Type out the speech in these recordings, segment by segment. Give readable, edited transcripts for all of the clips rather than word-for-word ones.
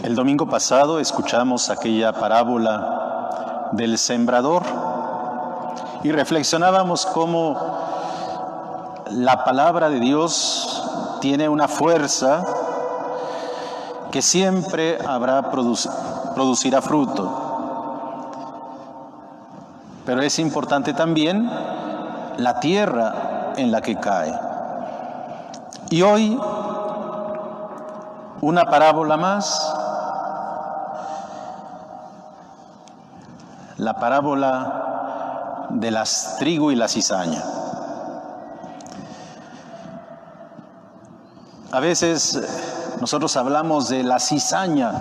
El domingo pasado escuchamos aquella parábola del sembrador y reflexionábamos cómo la palabra de Dios tiene una fuerza que siempre producirá fruto. Pero es importante también la tierra en la que cae. Y hoy, una parábola más, la parábola de las trigo y la cizaña. A veces nosotros hablamos de la cizaña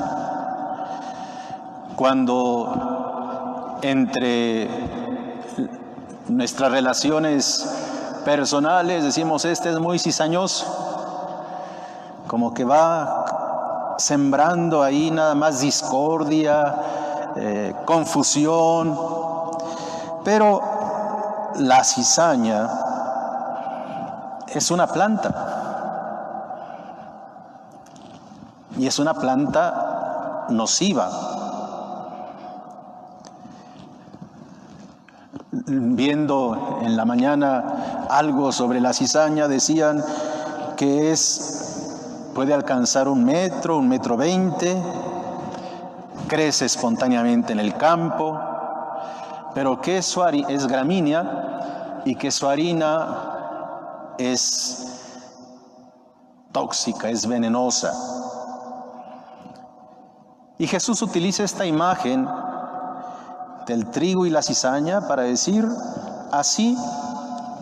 cuando entre nuestras relaciones personales decimos, este es muy cizañoso, como que va sembrando ahí nada más discordia, confusión. Pero la cizaña es una planta, y es una planta nociva. Viendo en la mañana algo sobre la cizaña, decían que puede alcanzar 1 metro, 1,20 m, crece espontáneamente en el campo, pero que es gramínea y que su harina es tóxica, es venenosa. Y Jesús utiliza esta imagen del trigo y la cizaña para decir, así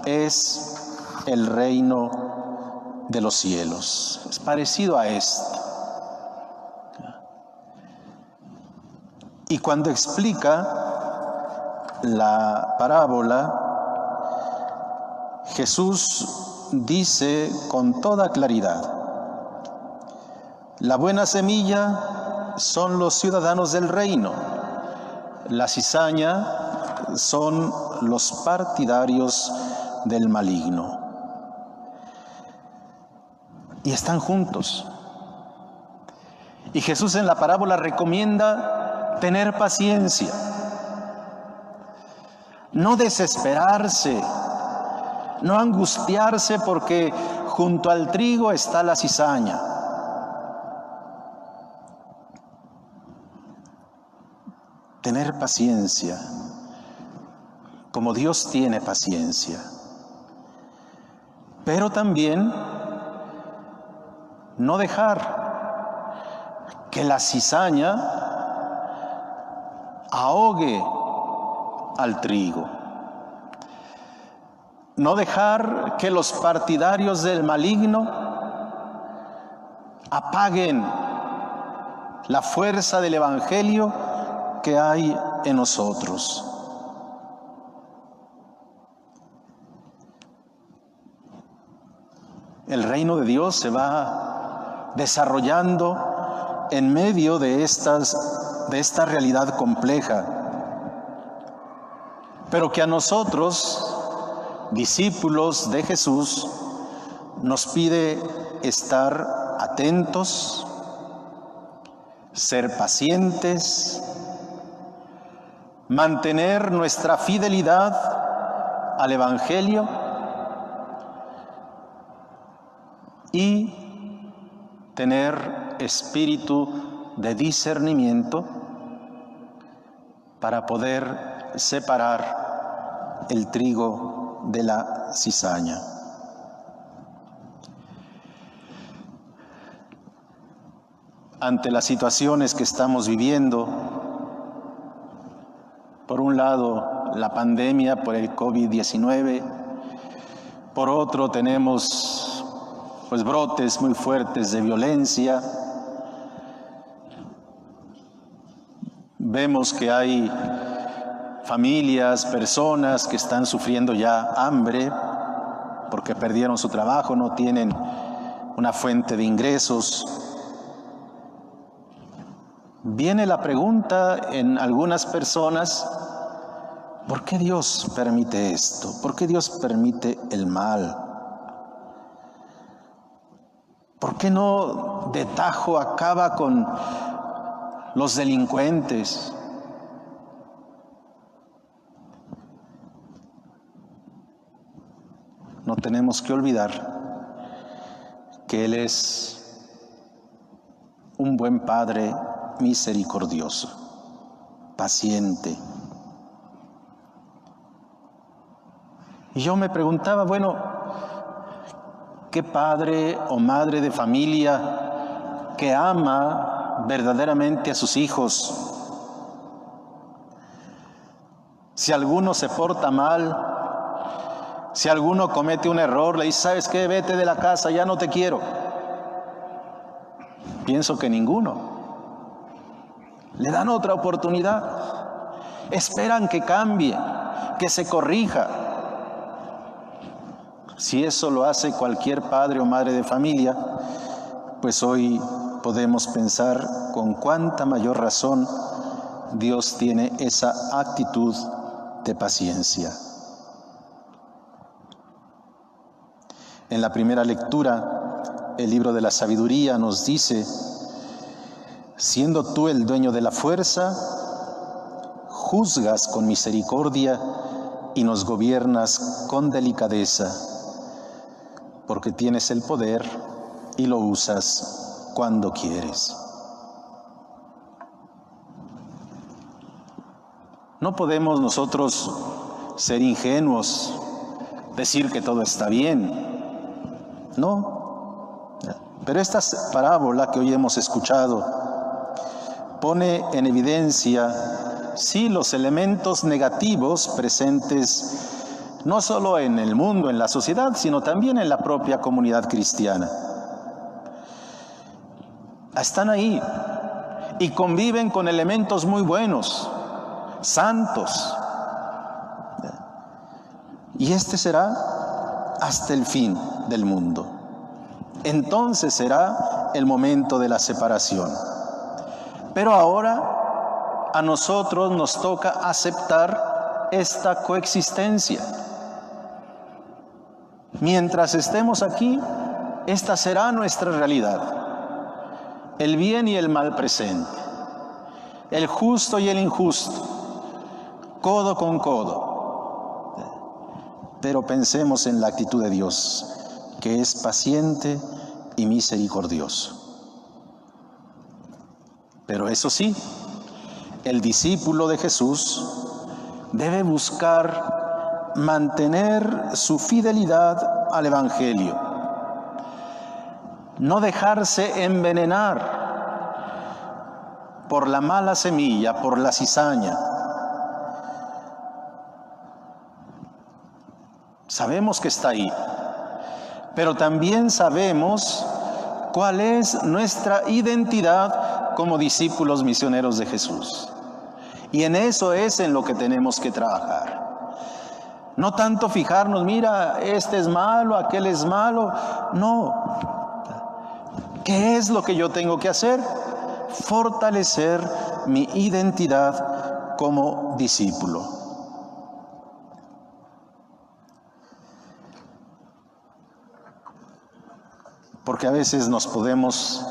es el reino de los cielos. Es parecido a esto. Y cuando explica la parábola, Jesús dice con toda claridad, la buena semilla son los ciudadanos del reino, la cizaña son los partidarios del maligno. Y están juntos. Y Jesús en la parábola recomienda tener paciencia, no desesperarse, no angustiarse porque junto al trigo está la cizaña. Tener paciencia, como Dios tiene paciencia. Pero también no dejar que la cizaña ahogue al trigo. No dejar que los partidarios del maligno apaguen la fuerza del Evangelio que hay en nosotros. El reino de Dios se va desarrollando en medio de esta realidad compleja, pero que a nosotros, discípulos de Jesús, nos pide estar atentos, ser pacientes, mantener nuestra fidelidad al Evangelio y tener espíritu de discernimiento para poder separar el trigo de la cizaña. Ante las situaciones que estamos viviendo, por un lado, la pandemia por el COVID-19, por otro tenemos brotes muy fuertes de violencia. Vemos que hay familias, personas que están sufriendo ya hambre porque perdieron su trabajo, no tienen una fuente de ingresos. Viene la pregunta en algunas personas, ¿por qué Dios permite esto? ¿Por qué Dios permite el mal? ¿Por qué no de tajo acaba con los delincuentes. No tenemos que olvidar que Él es un buen Padre misericordioso, paciente. Y yo me preguntaba, bueno, ¿qué padre o madre de familia que ama verdaderamente a sus hijos? Si alguno se porta mal, si alguno comete un error, le dice, ¿sabes qué? Vete de la casa, ya no te quiero. Pienso que ninguno. Le dan otra oportunidad. Esperan que cambie, que se corrija. Si eso lo hace cualquier padre o madre de familia, pues hoy podemos pensar con cuánta mayor razón Dios tiene esa actitud de paciencia. En la primera lectura, el libro de la sabiduría nos dice, siendo tú el dueño de la fuerza, juzgas con misericordia y nos gobiernas con delicadeza, porque tienes el poder y lo usas cuando quieres. No podemos nosotros ser ingenuos, decir que todo está bien. No. Pero esta parábola que hoy hemos escuchado pone en evidencia, sí, los elementos negativos presentes no solo en el mundo, en la sociedad, sino también en la propia comunidad cristiana. Están ahí y conviven con elementos muy buenos, santos. Y este será hasta el fin del mundo. Entonces será el momento de la separación. Pero ahora a nosotros nos toca aceptar esta coexistencia. Mientras estemos aquí, esta será nuestra realidad. El bien y el mal presente, el justo y el injusto, codo con codo. Pero pensemos en la actitud de Dios, que es paciente y misericordioso. Pero eso sí, el discípulo de Jesús debe buscar mantener su fidelidad al Evangelio, no dejarse envenenar por la mala semilla, por la cizaña. Sabemos que está ahí, pero también sabemos cuál es nuestra identidad como discípulos misioneros de Jesús. Y en eso es en lo que tenemos que trabajar. No tanto fijarnos, mira, este es malo, aquel es malo. No. ¿Qué es lo que yo tengo que hacer? Fortalecer mi identidad como discípulo. Porque a veces nos podemos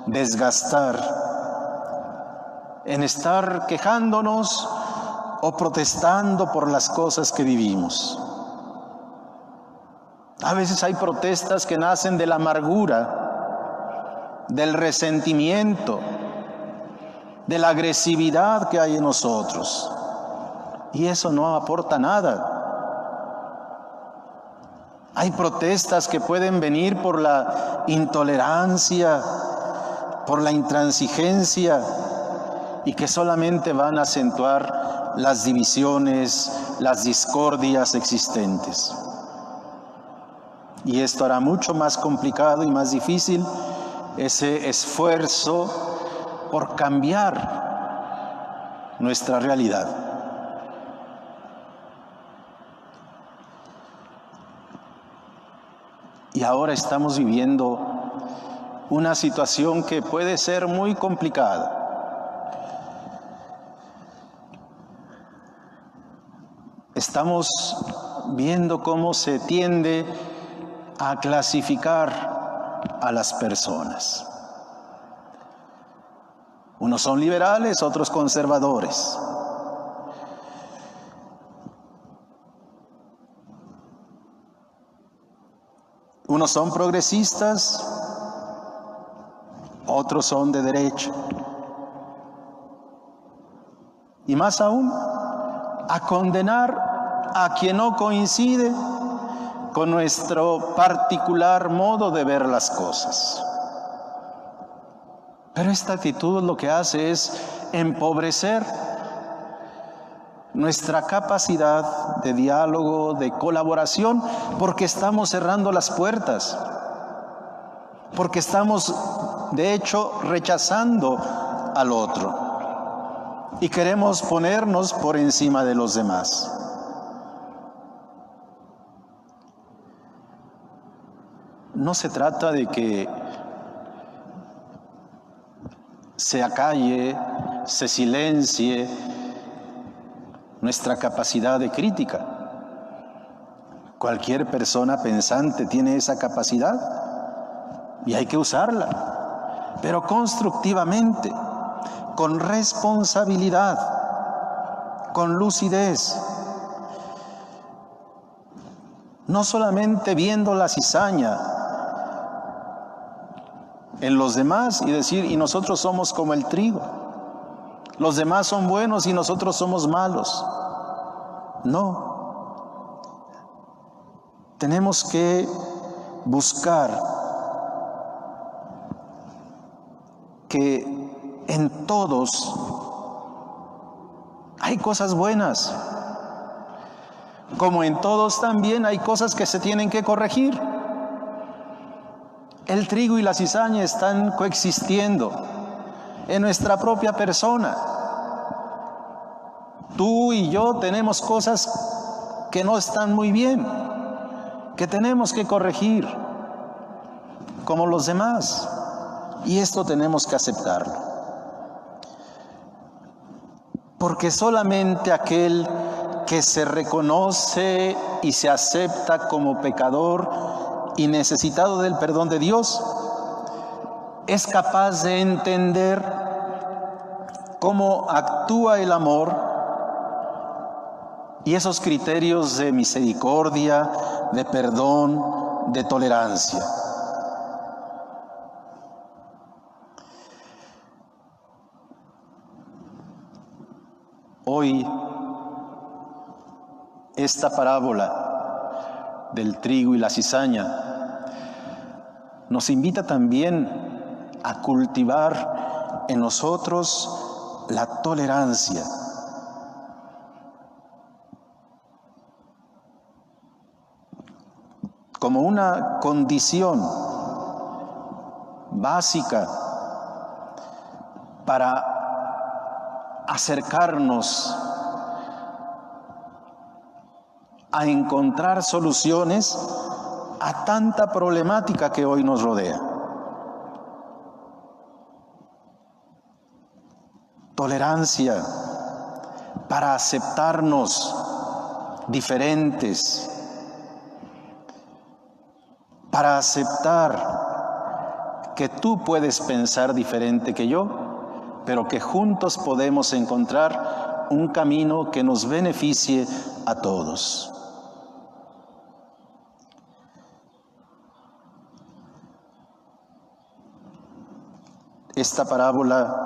desgastar en estar quejándonos o protestando por las cosas que vivimos. A veces hay protestas que nacen de la amargura, del resentimiento, de la agresividad que hay en nosotros. Y eso no aporta nada. Hay protestas que pueden venir por la intolerancia, por la intransigencia, y que solamente van a acentuar las divisiones, las discordias existentes. Y esto hará mucho más complicado y más difícil ese esfuerzo por cambiar nuestra realidad. Y ahora estamos viviendo una situación que puede ser muy complicada. Estamos viendo cómo se tiende a clasificar a las personas. Unos son liberales, otros conservadores. Unos son progresistas, otros son de derecha. Y más aún, a condenar a quien no coincide con nuestro particular modo de ver las cosas. Pero esta actitud lo que hace es empobrecer nuestra capacidad de diálogo, de colaboración, porque estamos cerrando las puertas, porque estamos, de hecho, rechazando al otro y queremos ponernos por encima de los demás. No se trata de que se acalle, se silencie nuestra capacidad de crítica. Cualquier persona pensante tiene esa capacidad y hay que usarla, pero constructivamente, con responsabilidad, con lucidez. No solamente viendo la cizaña en los demás y decir, y nosotros somos como el trigo. Los demás son buenos y nosotros somos malos. No. Tenemos que buscar que en todos hay cosas buenas, como en todos también hay cosas que se tienen que corregir. El trigo y la cizaña están coexistiendo en nuestra propia persona. Tú y yo tenemos cosas que no están muy bien, que tenemos que corregir, como los demás. Y esto tenemos que aceptarlo. Porque solamente aquel que se reconoce y se acepta como pecador y necesitado del perdón de Dios, es capaz de entender cómo actúa el amor y esos criterios de misericordia, de perdón, de tolerancia. Hoy, esta parábola del trigo y la cizaña nos invita también a cultivar en nosotros la tolerancia. Como una condición básica para acercarnos a encontrar soluciones a tanta problemática que hoy nos rodea. Tolerancia para aceptarnos diferentes, para aceptar que tú puedes pensar diferente que yo, pero que juntos podemos encontrar un camino que nos beneficie a todos. Esta parábola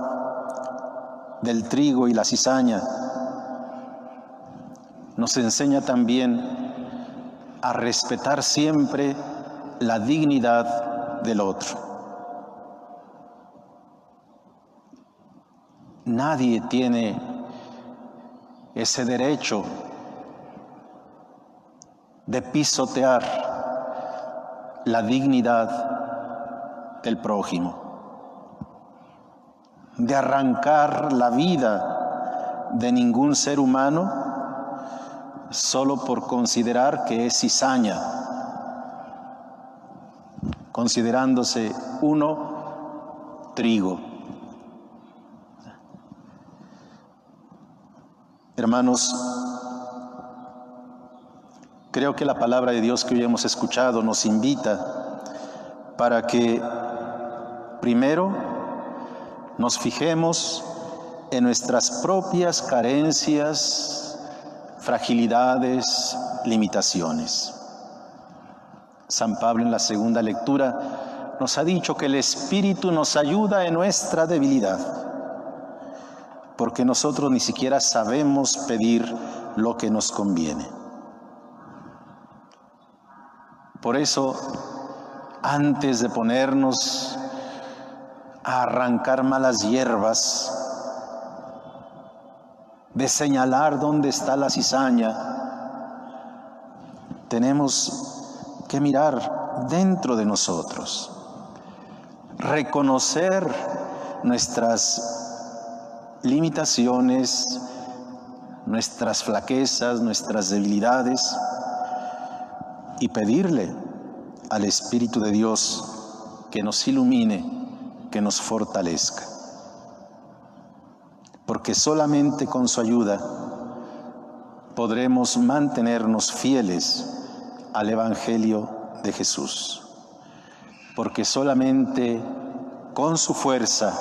del trigo y la cizaña nos enseña también a respetar siempre la dignidad del otro. Nadie tiene ese derecho de pisotear la dignidad del prójimo, de arrancar la vida de ningún ser humano solo por considerar que es cizaña, considerándose uno trigo. Hermanos, creo que la palabra de Dios que hoy hemos escuchado nos invita para que primero nos fijemos en nuestras propias carencias, fragilidades, limitaciones. San Pablo en la segunda lectura nos ha dicho que el Espíritu nos ayuda en nuestra debilidad, porque nosotros ni siquiera sabemos pedir lo que nos conviene. Por eso, antes de ponernos a arrancar malas hierbas, de señalar dónde está la cizaña, tenemos que mirar dentro de nosotros, reconocer nuestras limitaciones, nuestras flaquezas, nuestras debilidades, y pedirle al Espíritu de Dios que nos ilumine, que nos fortalezca. Porque solamente con su ayuda podremos mantenernos fieles al Evangelio de Jesús. Porque solamente con su fuerza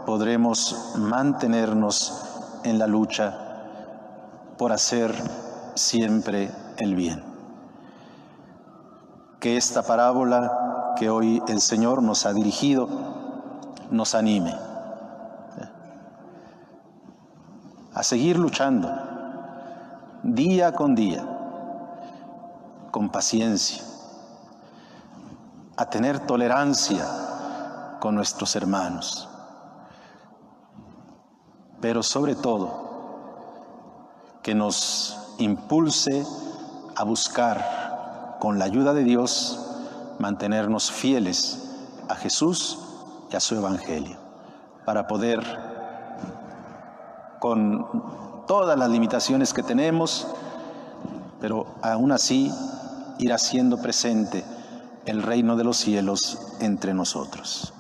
podremos mantenernos en la lucha por hacer siempre el bien. Que esta parábola que hoy el Señor nos ha dirigido nos anime a seguir luchando día con día, con paciencia, a tener tolerancia con nuestros hermanos, pero sobre todo que nos impulse a buscar, con la ayuda de Dios, mantenernos fieles a Jesús y a su Evangelio, para poder, con todas las limitaciones que tenemos, pero aún así ir haciendo presente el reino de los cielos entre nosotros.